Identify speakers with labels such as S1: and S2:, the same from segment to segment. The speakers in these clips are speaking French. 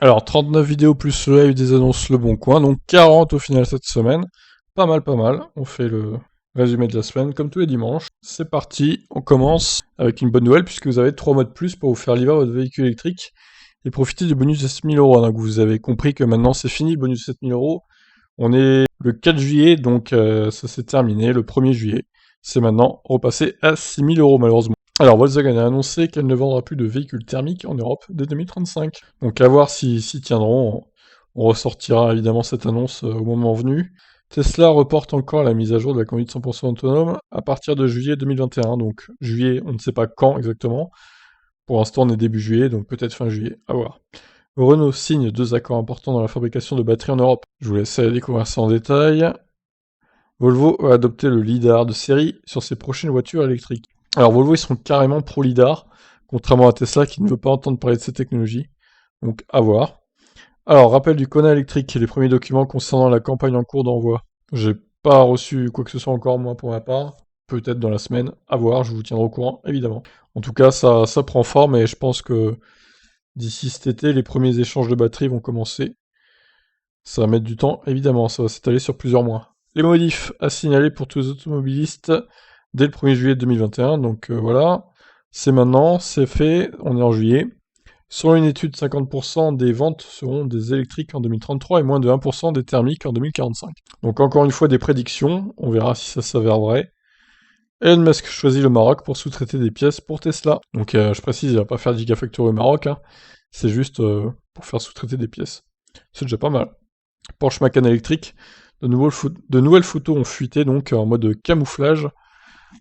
S1: Alors, 39 vidéos plus le live des annonces Le Bon Coin, donc 40 au final cette semaine. Pas mal, pas mal. On fait le résumé de la semaine, comme tous les dimanches. C'est parti, on commence avec une bonne nouvelle, puisque vous avez 3 mois de plus pour vous faire livrer votre véhicule électrique et profiter du bonus de 7000 euros. Donc vous avez compris que maintenant c'est fini, le bonus de 7000 euros. On est le 4 juillet, donc ça s'est terminé, le 1er juillet. C'est maintenant repassé à 6000 euros malheureusement. Alors Volkswagen a annoncé qu'elle ne vendra plus de véhicules thermiques en Europe dès 2035. Donc à voir s'ils s'y tiendront. On ressortira évidemment cette annonce au moment venu. Tesla reporte encore la mise à jour de la conduite 100% autonome à partir de juillet 2021. Donc juillet, on ne sait pas quand exactement. Pour l'instant, on est début juillet, donc peut-être fin juillet. À voir. Renault signe 2 accords importants dans la fabrication de batteries en Europe. Je vous laisse aller découvrir ça en détail. Volvo a adopté le lidar de série sur ses prochaines voitures électriques. Alors Volvo, ils sont carrément pro lidar, contrairement à Tesla qui ne veut pas entendre parler de ces technologies. Donc à voir. Alors, rappel du Kona électrique et les premiers documents concernant la campagne en cours d'envoi. J'ai pas reçu quoi que ce soit encore, moi, pour ma part. Peut-être dans la semaine. À voir, je vous tiendrai au courant, évidemment. En tout cas, ça prend forme et je pense que d'ici cet été, les premiers échanges de batteries vont commencer. Ça va mettre du temps, évidemment, ça va s'étaler sur plusieurs mois. Les modifs à signaler pour tous les automobilistes dès le 1er juillet 2021, donc voilà. C'est maintenant, c'est fait, on est en juillet. Selon une étude, 50% des ventes seront des électriques en 2033 et moins de 1% des thermiques en 2045. Donc encore une fois des prédictions, on verra si ça s'avère vrai. Elon Musk choisit le Maroc pour sous-traiter des pièces pour Tesla. Donc je précise, il va pas faire de Gigafactory au Maroc, hein. C'est juste pour faire sous-traiter des pièces. C'est déjà pas mal. Porsche Macan électrique, de nouvelles photos ont fuité donc en mode camouflage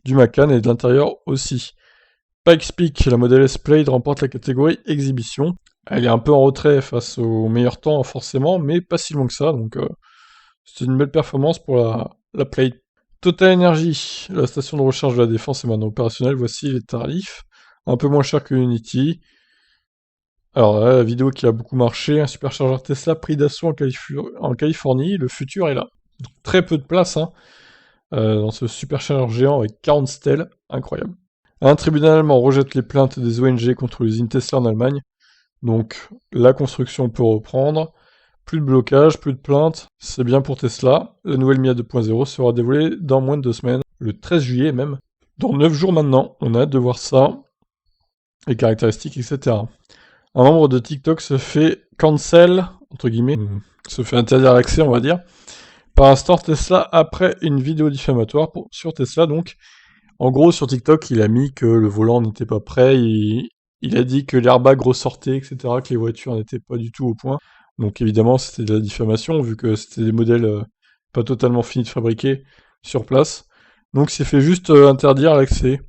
S1: du Macan et de l'intérieur aussi. Pikes Peak, la modèle S-Plaid remporte la catégorie exhibition. Elle est un peu en retrait face au meilleur temps forcément, mais pas si loin que ça, donc c'est une belle performance pour la Plaid. Total Energy, la station de recharge de la Défense est maintenant opérationnelle, voici les tarifs. Un peu moins cher que Unity. Alors là, la vidéo qui a beaucoup marché, un superchargeur Tesla pris d'assaut en Californie, le futur est là. Donc, très peu de place hein, dans ce superchargeur géant avec 40 stèles, incroyable. Un tribunal allemand rejette les plaintes des ONG contre l'usine Tesla en Allemagne, donc la construction peut reprendre. Plus de blocage, plus de plaintes, c'est bien pour Tesla. La nouvelle MIA 2.0 sera dévoilée dans moins de 2 semaines, le 13 juillet même. Dans 9 jours maintenant, on a hâte de voir ça, les caractéristiques, etc. Un membre de TikTok se fait cancel, entre guillemets, se fait interdire l'accès, on va dire, par un store Tesla après une vidéo diffamatoire sur Tesla. Donc, en gros, sur TikTok, il a mis que le volant n'était pas prêt, il a dit que l'airbag ressortait, etc., que les voitures n'étaient pas du tout au point. Donc évidemment, c'était de la diffamation, vu que c'était des modèles pas totalement finis de fabriquer sur place. Donc il s'est fait juste interdire l'accès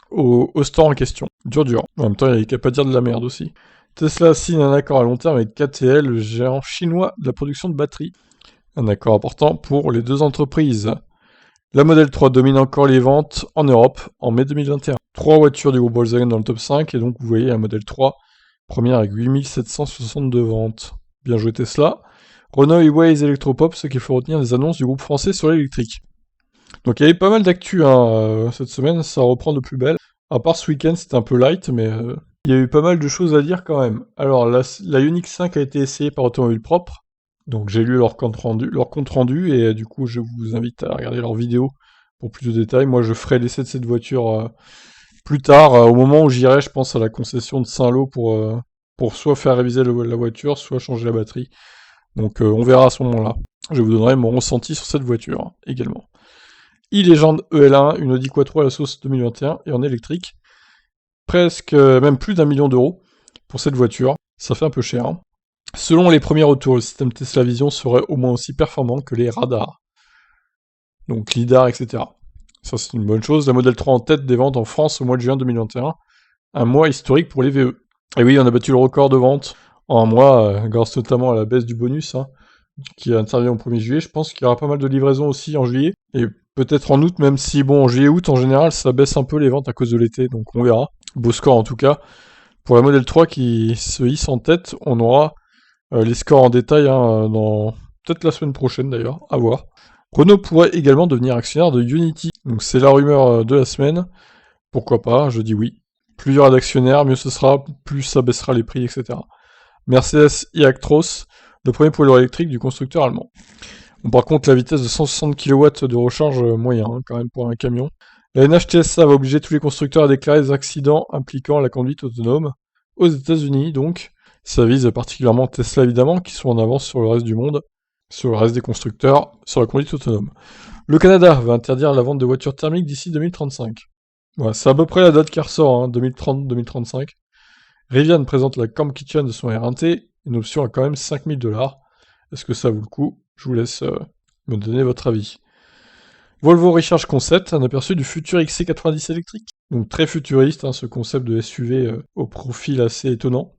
S1: au store en question. Dur. En même temps, il est capable de dire de la merde aussi. Tesla signe un accord à long terme avec KTL, le géant chinois de la production de batteries. Un accord important pour les deux entreprises. La Model 3 domine encore les ventes en Europe en mai 2021. 3 voitures du groupe Volkswagen dans le top 5, et donc vous voyez la Model 3, première avec 8762 ventes. Bien joué Tesla. Renault et Waze Electropop, ce qu'il faut retenir des annonces du groupe français sur l'électrique. Donc il y avait pas mal d'actu cette semaine, ça reprend de plus belle. À part ce week-end, c'était un peu light, mais il y a eu pas mal de choses à dire quand même. Alors la Ioniq 5 a été essayée par Automobile Propre. Donc j'ai lu leur compte rendu, et du coup je vous invite à regarder leur vidéo pour plus de détails. Moi je ferai l'essai de cette voiture plus tard, au moment où j'irai, je pense, à la concession de Saint-Lô pour soit faire réviser la voiture, soit changer la batterie. Donc on verra à ce moment-là. Je vous donnerai mon ressenti sur cette voiture également. e-Legend EL1, une Audi Quattro à la sauce 2021 et en électrique. Presque, même plus d'1 million d'euros pour cette voiture. Ça fait un peu cher. Hein. Selon les premiers retours, le système Tesla Vision serait au moins aussi performant que les radars. Donc lidar, etc. Ça c'est une bonne chose. La Model 3 en tête des ventes en France au mois de juin 2021. Un mois historique pour les VE. Et oui, on a battu le record de vente en un mois, grâce notamment à la baisse du bonus, hein, qui intervient au 1er juillet. Je pense qu'il y aura pas mal de livraisons aussi en juillet. Et peut-être en août, même si, bon, en juillet-août, en général, ça baisse un peu les ventes à cause de l'été. Donc on verra. Beau score en tout cas. Pour la Model 3 qui se hisse en tête, on aura les scores en détail dans peut-être la semaine prochaine d'ailleurs, à voir. Renault pourrait également devenir actionnaire de Unity. Donc c'est la rumeur de la semaine. Pourquoi pas, je dis oui. Plus il y aura d'actionnaires, mieux ce sera, plus ça baissera les prix, etc. Mercedes e-Actros, le premier poids lourd électrique du constructeur allemand. Bon, par contre, la vitesse de 160 kW de recharge moyen, quand même, pour un camion. La NHTSA va obliger tous les constructeurs à déclarer des accidents impliquant la conduite autonome. Aux États-Unis, donc, ça vise particulièrement Tesla, évidemment, qui sont en avance sur le reste du monde, sur le reste des constructeurs, sur la conduite autonome. Le Canada va interdire la vente de voitures thermiques d'ici 2035. Voilà, c'est à peu près la date qui ressort, hein, 2030-2035. Rivian présente la Camp Kitchen de son R1T, une option à quand même 5000 $. Est-ce que ça vaut le coup? Je vous laisse me donner votre avis. Volvo Recharge Concept, un aperçu du futur XC90 électrique. Donc très futuriste, hein, ce concept de SUV au profil assez étonnant.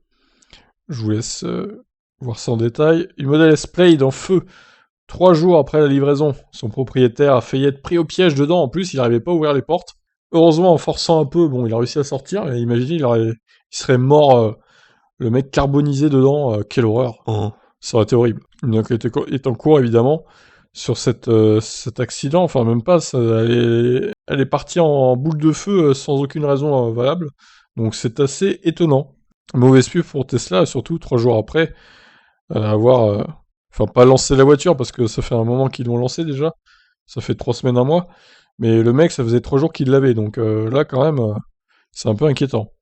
S1: Je vous laisse voir ça en détail. Une modèle S-Plaid en feu, 3 jours après la livraison. Son propriétaire a failli être pris au piège dedans, en plus il n'arrivait pas à ouvrir les portes. Heureusement, en forçant un peu, bon, il a réussi à sortir, et imaginez, il serait mort, le mec carbonisé dedans, quelle horreur. Ça aurait été horrible. Une enquête est en cours, évidemment, sur cet accident, enfin même pas, elle est partie en boule de feu sans aucune raison valable, donc c'est assez étonnant. Mauvaise pub pour Tesla, surtout 3 jours après avoir... Enfin, pas lancé la voiture, parce que ça fait un moment qu'ils l'ont lancé déjà, ça fait 3 semaines, un mois, mais le mec, ça faisait 3 jours qu'il l'avait, donc là, quand même, c'est un peu inquiétant.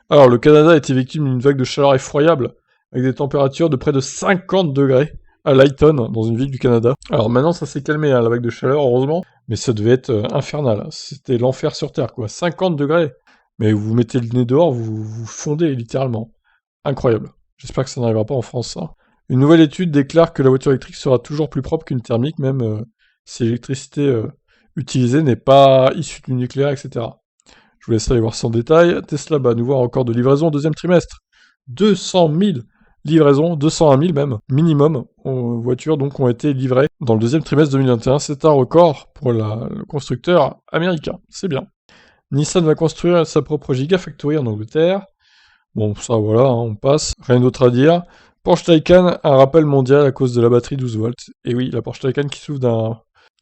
S1: Alors, le Canada a été victime d'une vague de chaleur effroyable, avec des températures de près de 50 degrés à Lytton, dans une ville du Canada. Alors maintenant, ça s'est calmé, hein, la vague de chaleur, heureusement, mais ça devait être infernal. C'était l'enfer sur Terre, quoi. 50 degrés. Mais vous mettez le nez dehors, vous fondez, littéralement. Incroyable. J'espère que ça n'arrivera pas en France, ça. Une nouvelle étude déclare que la voiture électrique sera toujours plus propre qu'une thermique, même si l'électricité utilisée n'est pas issue du nucléaire, etc. Je vous laisse aller voir ça en détail. Tesla bat à nouveau un record de livraison au deuxième trimestre. 200 000 livraisons, 201 000 même, minimum, voitures donc ont été livrées dans le deuxième trimestre 2021. C'est un record pour le constructeur américain. C'est bien. Nissan va construire sa propre Gigafactory en Angleterre. Bon, ça voilà, hein, on passe. Rien d'autre à dire. Porsche Taycan, un rappel mondial à cause de la batterie 12 volts. Et oui, la Porsche Taycan qui souffre d'un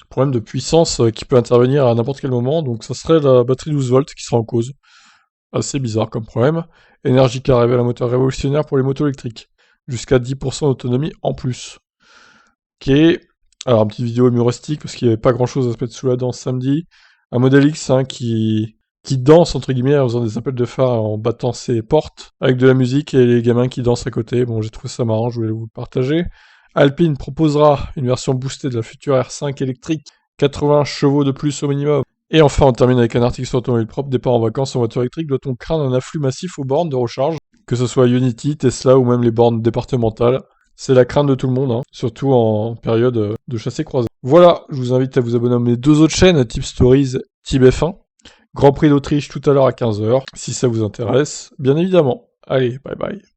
S1: problème de puissance qui peut intervenir à n'importe quel moment, donc ça serait la batterie 12 volts qui sera en cause. Assez bizarre comme problème. Energica révèle un moteur révolutionnaire pour les motos électriques. Jusqu'à 10% d'autonomie en plus. Ok. Alors, une petite vidéo humoristique, parce qu'il n'y avait pas grand-chose à se mettre sous la dent samedi. Un modèle X qui danse, entre guillemets, en faisant des appels de phare, en battant ses portes, avec de la musique et les gamins qui dansent à côté. Bon, j'ai trouvé ça marrant, je voulais vous le partager. Alpine proposera une version boostée de la future R5 électrique, 80 chevaux de plus au minimum. Et enfin, on termine avec un article sur Automobile Propre. Départ en vacances en voiture électrique, doit-on craindre un afflux massif aux bornes de recharge, que ce soit Unity, Tesla ou même les bornes départementales? C'est la crainte de tout le monde, hein, surtout en période de chassé-croisé. Voilà, je vous invite à vous abonner à mes 2 autres chaînes, Tip Stories, Tip F1. Grand Prix d'Autriche tout à l'heure à 15h, si ça vous intéresse, bien évidemment. Allez, bye bye.